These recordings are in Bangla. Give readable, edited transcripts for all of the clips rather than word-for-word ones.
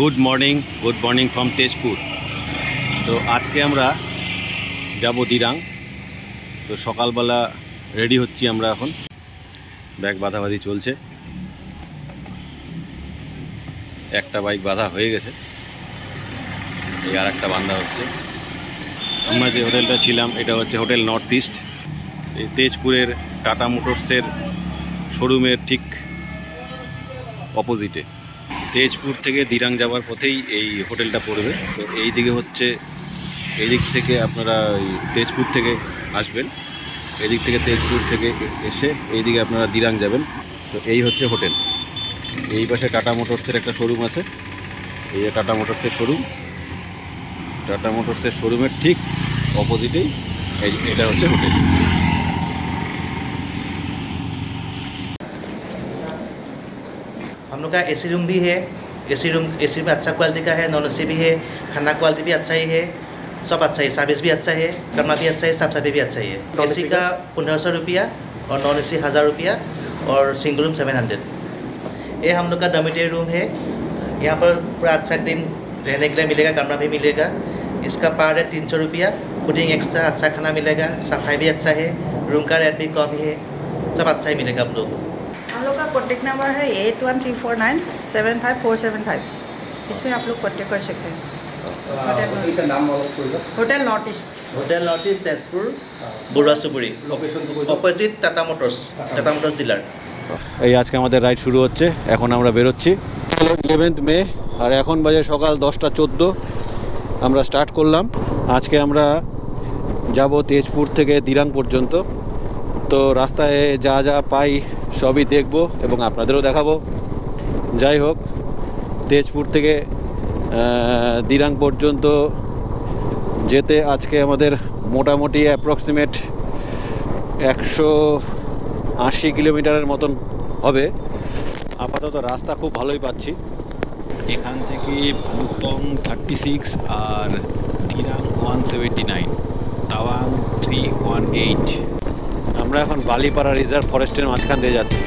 Good morning from Tezpur. তো আজকে আমরা যাব দিরাং। তো সকালবেলা রেডি হচ্ছি আমরা, এখন ব্যাগ বাঁধাবাঁধি চলছে। একটা বাইক বাঁধা হয়ে গেছে, এই আর একটা বাঁধা হচ্ছে। আমরা যে হোটেলটা ছিলাম এটা হচ্ছে হোটেল নর্থ ইস্ট, এই তেজপুরের টাটা মোটরসের শোরুমের ঠিক অপোজিটে। তেজপুর থেকে দিরাং যাওয়ার পথেই এই হোটেলটা পড়বে। তো এই দিকে হচ্ছে, এই দিক থেকে আপনারা তেজপুর থেকে আসবেন, এই দিক থেকে তেজপুর থেকে এসে এই দিকে আপনারা দিরাং যাবেন। তো এই হচ্ছে হোটেল। এই পাশে টাটা মোটরসের একটা শোরুম আছে, এই যে টাটা মোটরসের শোরুম। টাটা মোটরসের শোরুমের ঠিক অপোজিটেই এটা হচ্ছে হোটেল। हम लोग का एसी रूम भी है। एसी में अच्छा क्वालिटी का है, नॉन एसी भी है, खाना क्वालिटी भी अच्छा ही है, सब अच्छा है, सर्विस भी अच्छा है, करना भी अच्छा है, साफ सफाई भी अच्छा ही है। एसी का 1500 रुपया और नॉन एसी 1000 रुपया और सिंगल रूम 700। ये हम लोग का डॉर्मेटरी रूम है। यहाँ पर पूरा अच्छा दिन रहने के लिए मिलेगा, कमरा भी मिलेगा। इसका पर रेट 300 रुपया, फूडिंग एक्स्ट्रा, अच्छा खाना मिलेगा, सफाई भी अच्छा है, रूम का रेट भी कम ही है, सब अच्छा ही मिलेगा आप लोग को। हम लोग का कॉन्टेक्ट नंबर है 8134975475। इसमें आप लोग कॉन्टेक्ट कर सकते हैं। Hotel North East Tezpur Budhasupuri, opposite Tata Motors dealer. এই আজকে আমাদের রাইড শুরু হচ্ছে, এখন আমরা বেরোচ্ছি। 11 মে আর এখন বাজে সকাল 10টা 14। আমরা স্টার্ট করলাম। আজকে আমরা যাব তেজপুর থেকে দিরাং পর্যন্ত। তো রাস্তায় যা যা পাই সবই দেখব এবং আপনাদেরও দেখাবো। যাই হোক, তেজপুর থেকে দিরাং পর্যন্ত যেতে আজকে আমাদের মোটামুটি অ্যাপ্রক্সিমেট 180 কিলোমিটারের মতন হবে। আপাতত রাস্তা খুব ভালোই পাচ্ছি। এখান থেকে ভালুকপং 36 আর দিরাং 179, তাওয়াং 318। আমরা এখন বালিপাড়া রিজার্ভ ফরেস্টের মাঝখান দিয়ে যাচ্ছি।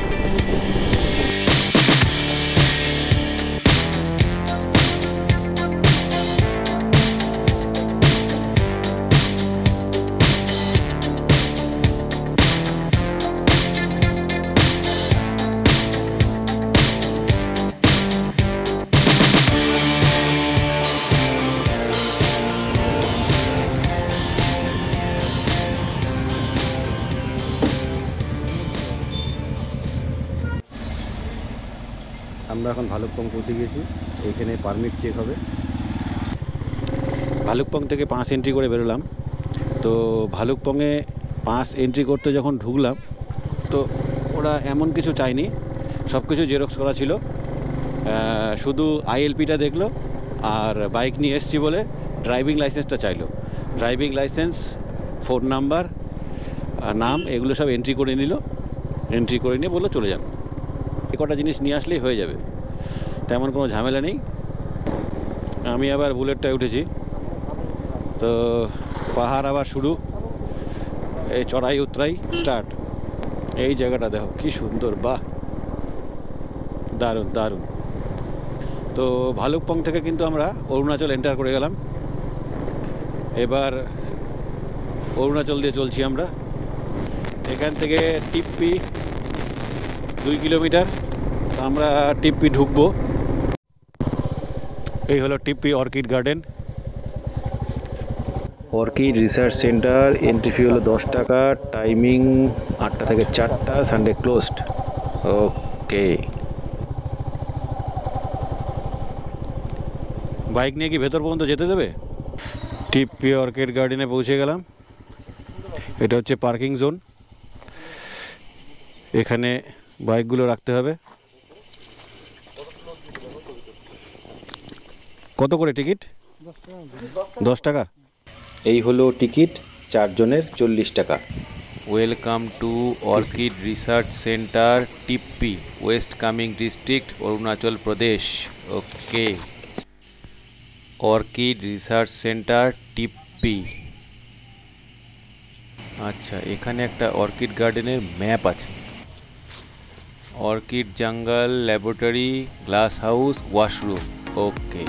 আমরা এখন ভালুকপং পৌঁছে গেছি। এইখানে পারমিট চেক হবে। ভালুকপং থেকে 5 এন্ট্রি করে বেরোলাম। তো ভালুকপংয়ে 5 এন্ট্রি করতে যখন ঢুকলাম, তো ওরা এমন কিছু চায়নি, সব কিছু জেরক্স করা ছিল। শুধু আইএলপিটা দেখলো আর বাইক নিয়ে এসছি বলে ড্রাইভিং লাইসেন্সটা চাইলো। ড্রাইভিং লাইসেন্স, ফোন নাম্বার, নাম, এগুলো সব এন্ট্রি করে নিল। এন্ট্রি করে নিয়ে বললো চলে যান। কটা জিনিস নিয়ে আসলেই হয়ে যাবে, তেমন কোনো ঝামেলা নেই। আমি আবার বুলেটটায় উঠেছি। তো পাহাড় আবার শুরু, এই চড়াই উতরাই স্টার্ট। এই জায়গাটা দেখো কি সুন্দর, বাহ, দারুণ দারুণ। তো ভালুকপং থেকে কিন্তু আমরা অরুণাচল এন্টার করে গেলাম। এবার অরুণাচল দিয়ে চলছি আমরা। এখান থেকে টিপ্পি 2 কিলোমিটার। আমরা টিপ্পি ঢুকবো। এই হলো Tippi orchid garden, orchid research centre. Entry fee হলো 10 টাকা, টাইমিং 8টা থেকে 4টা, সানডে ক্লোজড। ওকে, বাইক নিয়ে কি ভেতর পর্যন্ত যেতে দেবে? টিপ্পি অর্কিড গার্ডেনে পৌঁছে গেলাম। এটা হচ্ছে পার্কিং জোন, এখানে বাইকগুলো রাখতে হবে। কত করে টিকিট? 10 টাকা। এই হলো টিকিট, 4 জনের 40 টাকা। Welcome to orchid research centre Tippi, West Kameng district, Arunachal Pradesh. Okay, orchid research centre Tippi. আচ্ছা, এখানে একটা অর্কিড গার্ডেনের ম্যাপ আছে। অর্কিড জঙ্গল, ল্যাবরেটরি, গ্লাস হাউস, ওয়াশরুম। ওকে।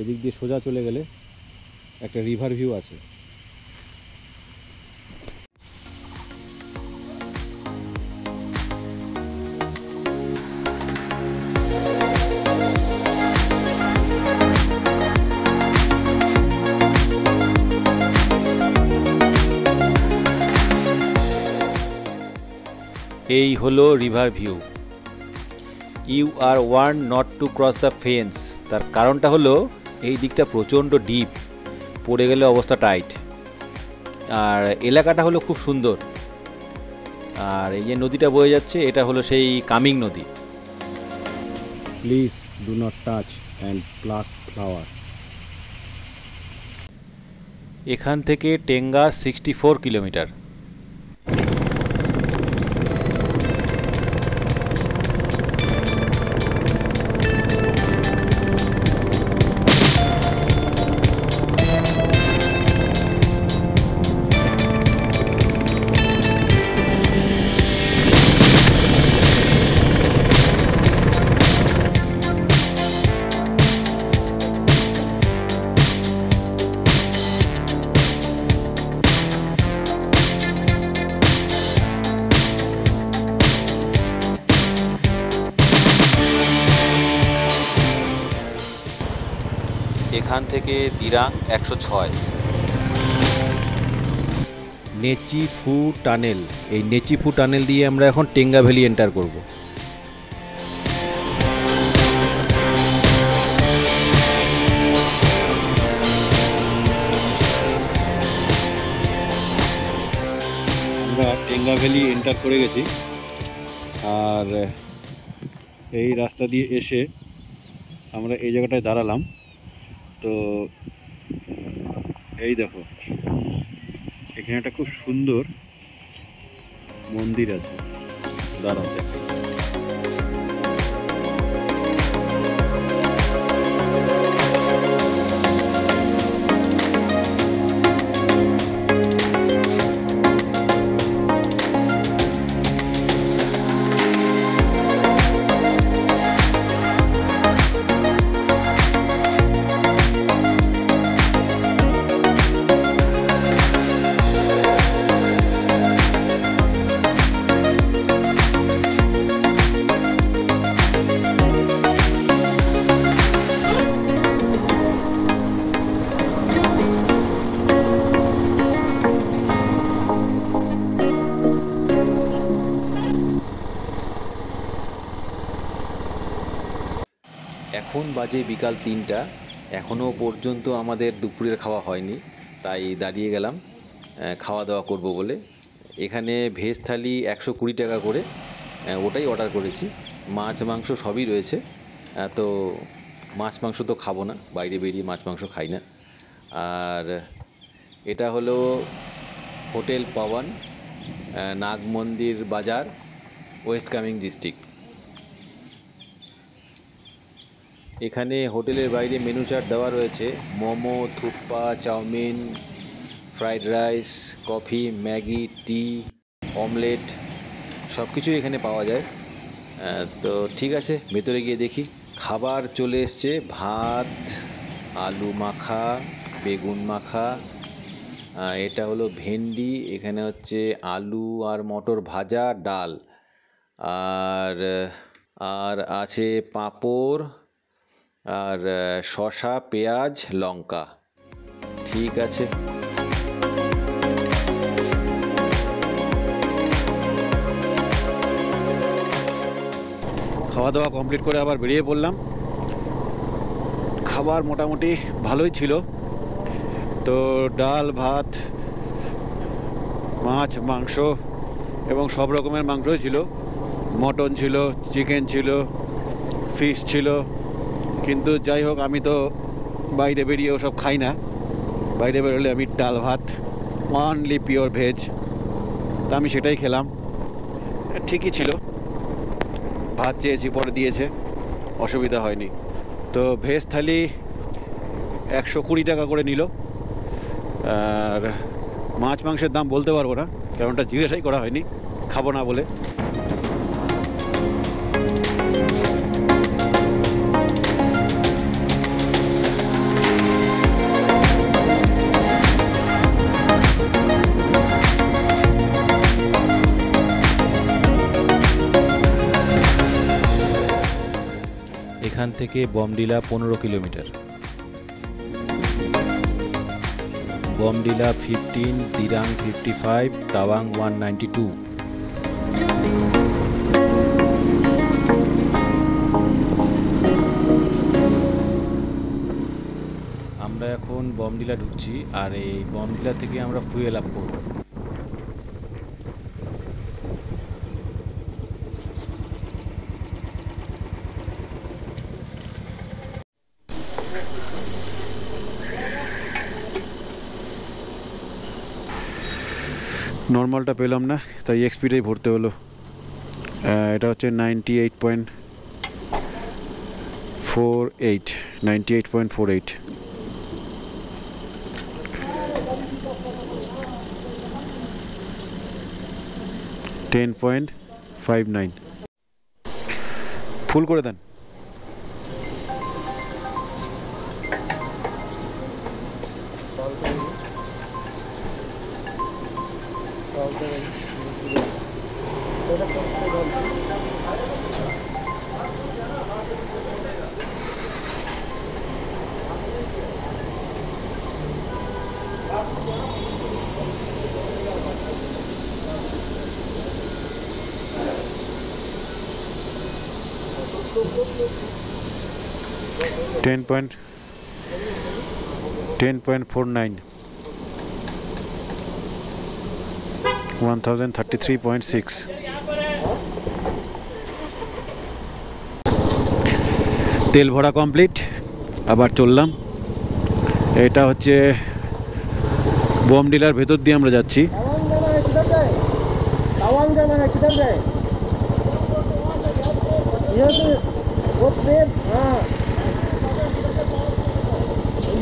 এদিক দিয়ে সোজা চলে গেলে একটা রিভার ভিউ আছে। এই হলো river view. You are warned not to cross the fence. তার কারণটা হলো এই দিকটা প্রচণ্ড ডিপ, পড়ে গেলে অবস্থা টাইট। আর এলাকাটা হলো খুব সুন্দর। আর এই যে নদীটা বয়ে যাচ্ছে এটা হলো সেই কামিং নদী। Please do not touch and pluck flower. এখান থেকে টেঙ্গা 64 কিলোমিটার। এখান থেকে দিরাং 106। নেচিফু টানেল। এই নেচিফু টানেল দিয়ে আমরা এখন টেঙ্গা ভ্যালি এন্টার করব। আমরা টেঙ্গা ভ্যালি এন্টার করে গেছি। আর এই রাস্তা দিয়ে এসে আমরা এই জায়গাটায় দাঁড়ালাম। তো এই দেখো এখানে একটা খুব সুন্দর মন্দির আছে, দাঁড়াও দেখো। এখন বাজে বিকাল 3টা, এখনও পর্যন্ত আমাদের দুপুরের খাওয়া হয়নি, তাই দাঁড়িয়ে গেলাম খাওয়া দাওয়া করব বলে। এখানে ভেজ থালি 120 টাকা করে, ওটাই অর্ডার করেছি। মাছ মাংস সবই রয়েছে। তো মাছ মাংস তো খাবো না, বাইরে বেরিয়ে মাছ মাংস খাই না। আর এটা হলো হোটেল পাওয়ান, নাগমন্দির বাজার, ওয়েস্ট কামেং ডিস্ট্রিক্ট। এখানে হোটেলের বাইরে মেনু চার্ট দেওয়া রয়েছে। Momo, thukpa, chow mein, fried rice, coffee, Maggi, tea, omelette সব কিছুই এখানে পাওয়া যায়। তো ঠিক আছে, ভেতরে গিয়ে দেখি। খাবার চলে এসছে, ভাত, আলু মাখা, বেগুন মাখা, এটা হলো ভেন্ডি, এখানে হচ্ছে আলু আর মটর ভাজা, ডাল, আর আর আছে পাঁপড়, আর শসা, পেঁয়াজ, লঙ্কা। ঠিক আছে। খাওয়া দাওয়া কমপ্লিট করে আবার বেরিয়ে পড়লাম। খাবার মোটামুটি ভালোই ছিল। তো ডাল, ভাত, মাছ, মাংস এবং সব রকমের মাংসই ছিল। মটন ছিল, চিকেন ছিল, ফিশ ছিল। কিন্তু যাই হোক, আমি তো বাইরে বেরিয়ে ওসব খাই না। বাইরে বেরোলে আমি ডাল ভাত, অনলি পিওর ভেজ, তা আমি সেটাই খেলাম। ঠিকই ছিল। ভাত চেয়েছি, পরে দিয়েছে, অসুবিধা হয়নি। তো ভেজ থালি 120 টাকা করে নিল। আর মাছ মাংসের দাম বলতে পারবো না, কারণ ওটা জিজ্ঞাসাই করা হয়নি, খাবো না বলে। এখান থেকে বমডিলা 15 কিলোমিটার। বমডিলা 15, দিরাং 55, তাওয়াং 192। আমরা এখন বমডিলা ঢুকছি, আর এই বমডিলা থেকে আমরা ফুয়েল আপ করব। নর্মালটা পেলাম না, তাই এক্সপিটাই ভরতে হলো। এটা হচ্ছে 98.48, 98.48। $10.59 ফুল করে দেন। $10.49, 1033.6। তেল ভরা কমপ্লিট, আবার চললাম। এটা হচ্ছে বমডিলার ভেতর দিয়ে আমরা যাচ্ছি।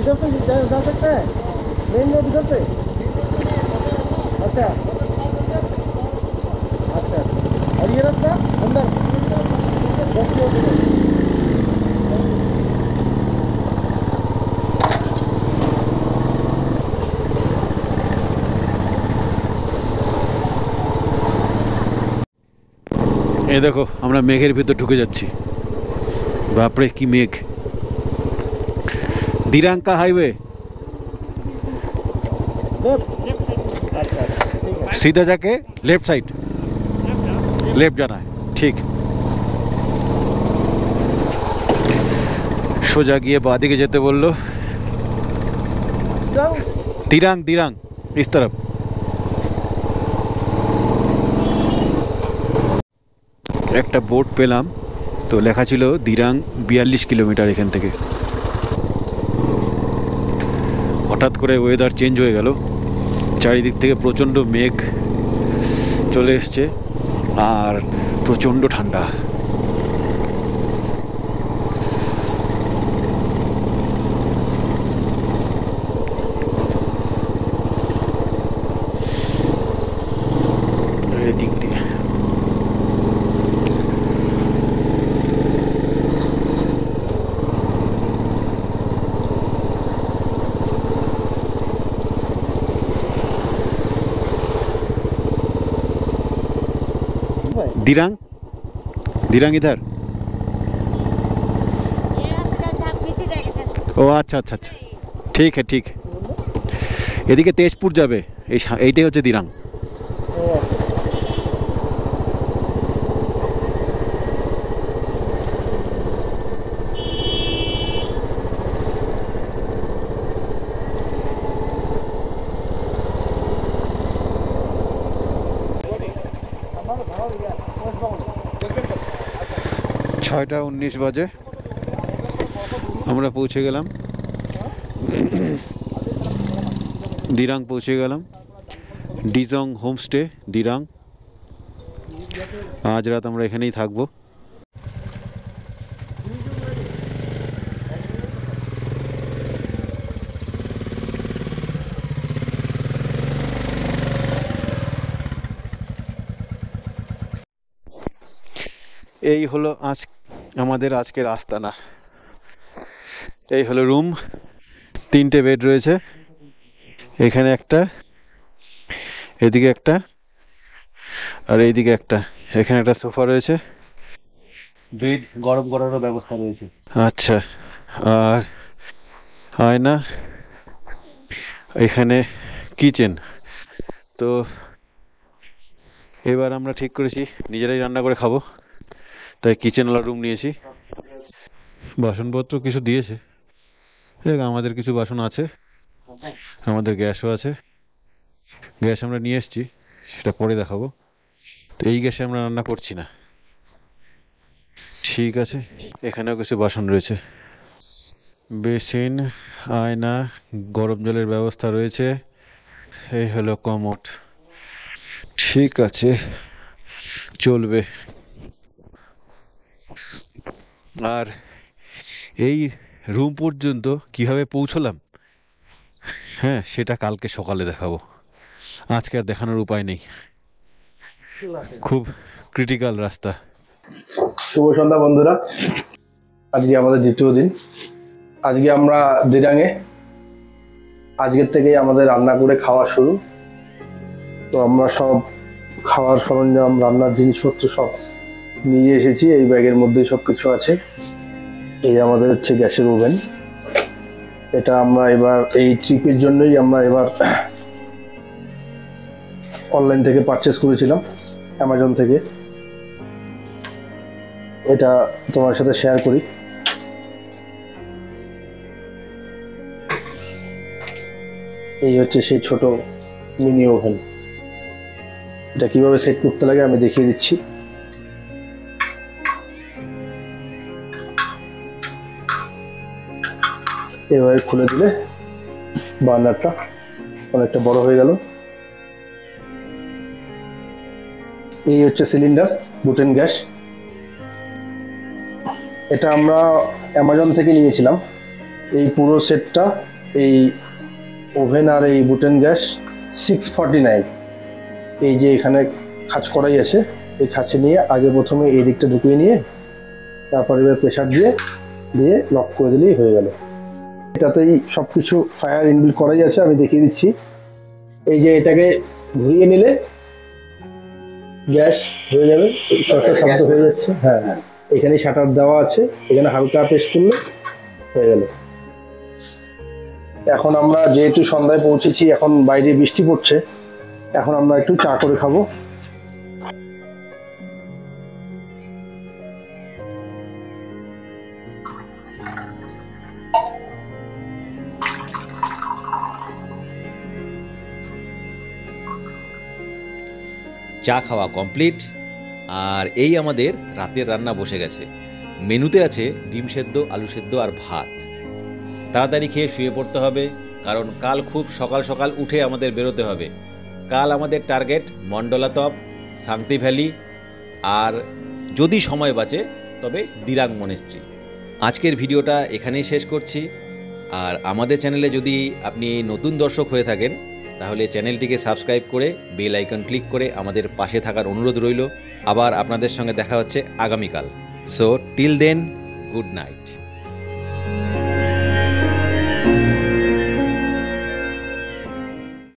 इधर से जा सकता है, मेन रोड इधर से। अच्छा अच्छा, और ये रास्ता अंदर এই দেখো, আমরা মেঘের ভিতর ঢুকে যাচ্ছি। বাপরে কি মেঘ! दिरांग का हाईवे सीधा जाके लेफ्ट साइड, लेफ्ट जाना है। ठीक, সোজা গিয়ে বাঁদিকে যেতে বললো। दिरांग दिरांग इस तरफ। একটা বোট পেলাম, তো লেখা ছিল দিরাং 42 কিলোমিটার এখান থেকে। হঠাৎ করে ওয়েদার চেঞ্জ হয়ে গেল, চারিদিক থেকে প্রচণ্ড মেঘ চলে এসছে আর প্রচণ্ড ঠান্ডা। এদিক দিয়ে दिरांग दिरांग इधर ও আচ্ছা আচ্ছা আচ্ছা ঠিক है ঠিক है এদিকে তেজপুর যাবে এইটাই হচ্ছে দিরাং ছয়টা 19 বাজে আমরা পৌঁছে গেলাম দিরাং পৌঁছে গেলাম ডিজং হোমস্টে দিরাং আজ রাত আমরা এখানেই থাকবো এই হলো আজ আমাদের আজকের আস্তানা এই হলো রুম 3টে বেড রয়েছে এখানে একটা এদিকে একটা আর এইদিকে একটা এখানে একটা সোফা রয়েছে বেড গরম করারও ব্যবস্থা রয়েছে আচ্ছা আর আয়না এখানে কিচেন তো এবার আমরা ঠিক করেছি নিজেরাই রান্না করে খাবো তাই কিচেনওয়ালা রুম নিয়েছি বাসনপত্র কিছু দিয়েছে দেখ আমাদের কিছু বাসন আছে আমাদের গ্যাসও আছে গ্যাস আমরা নিয়ে এসেছি সেটা পরে দেখাবো তো এই গ্যাসে আমরা রান্না করছি না ঠিক আছে এখানেও কিছু বাসন রয়েছে বেসিন আয়না গরম জলের ব্যবস্থা রয়েছে এই হলো কমোড ঠিক আছে চলবে আর এই রুম পর্যন্ত কিভাবে পৌঁছলাম হ্যাঁ সেটা কালকে সকালে দেখাবো আজকে আর দেখানোর উপায় নেই খুব ক্রিটিক্যাল রাস্তা শুভ সন্ধ্যা বন্ধুরা আজকে আমাদের দ্বিতীয় দিন আজকে আমরা দিরাঙে আজকের থেকেই আমাদের রান্না করে খাওয়া শুরু তো আমরা সব খাওয়ার সরঞ্জাম রান্নার জিনিসপত্র সব নিয়ে এসেছি এই ব্যাগের মধ্যে সব কিছু আছে এই আমাদের হচ্ছে গ্যাসের ওভেন এটা আমরা এবার এই ট্রিপের জন্যই আমরা এবার অনলাইন থেকে পারচেস করেছিলাম অ্যামাজন থেকে এটা তোমার সাথে শেয়ার করি এই হচ্ছে সেই ছোট মিনি ওভেন এটা কিভাবে সেট করতে লাগে আমি দেখিয়ে দিচ্ছি এভাবে খুলে দিলে বার্নারটা অনেকটা বড় হয়ে গেল এই হচ্ছে সিলিন্ডার বুটেন গ্যাস এটা আমরা অ্যামাজন থেকে নিয়েছিলাম এই পুরো সেটটা এই ওভেন আর এই বুটেন গ্যাস 649 এই যে এখানে খাঁচ করাই আছে এই খাঁচে নিয়ে আগে প্রথমে এই দিকটা ঢুকিয়ে নিয়ে তারপরে এবার প্রেসার দিয়ে লক করে দিলেই হয়ে গেল এটাতেই সব কিছু ফায়ার ইনবিল্ট করাই আছে আমি দেখিয়ে দিচ্ছি এই যে এটাকে ঘুরিয়ে নিলে গ্যাস হয়ে যাবে শব্দ হয়ে যাচ্ছে হ্যাঁ এখানে শাটার দেওয়া আছে এখানে হালকা প্রেস করলে হয়ে গেল এখন আমরা যেহেতু সন্ধ্যায় পৌঁছেছি এখন বাইরে বৃষ্টি পড়ছে এখন আমরা একটু চা করে খাবো চা খাওয়া কমপ্লিট আর এই আমাদের রাতের রান্না বসে গেছে মেনুতে আছে ডিম সেদ্ধ আলু সেদ্ধ আর ভাত তাড়াতাড়ি খেয়ে শুয়ে পড়তে হবে কারণ কাল খুব সকাল সকাল উঠে আমাদের বেরোতে হবে কাল আমাদের টার্গেট মন্ডলাতপ শান্তি ভ্যালি আর যদি সময় বাঁচে তবে দিরাং মনেস্ট্রি আজকের ভিডিওটা এখানেই শেষ করছি আর আমাদের চ্যানেলে যদি আপনি নতুন দর্শক হয়ে থাকেন তাহলে চ্যানেলটিকে সাবস্ক্রাইব করে বেল আইকন ক্লিক করে আমাদের পাশে থাকার অনুরোধ রইল আবার আপনাদের সঙ্গে দেখা হচ্ছে আগামীকাল so till then good night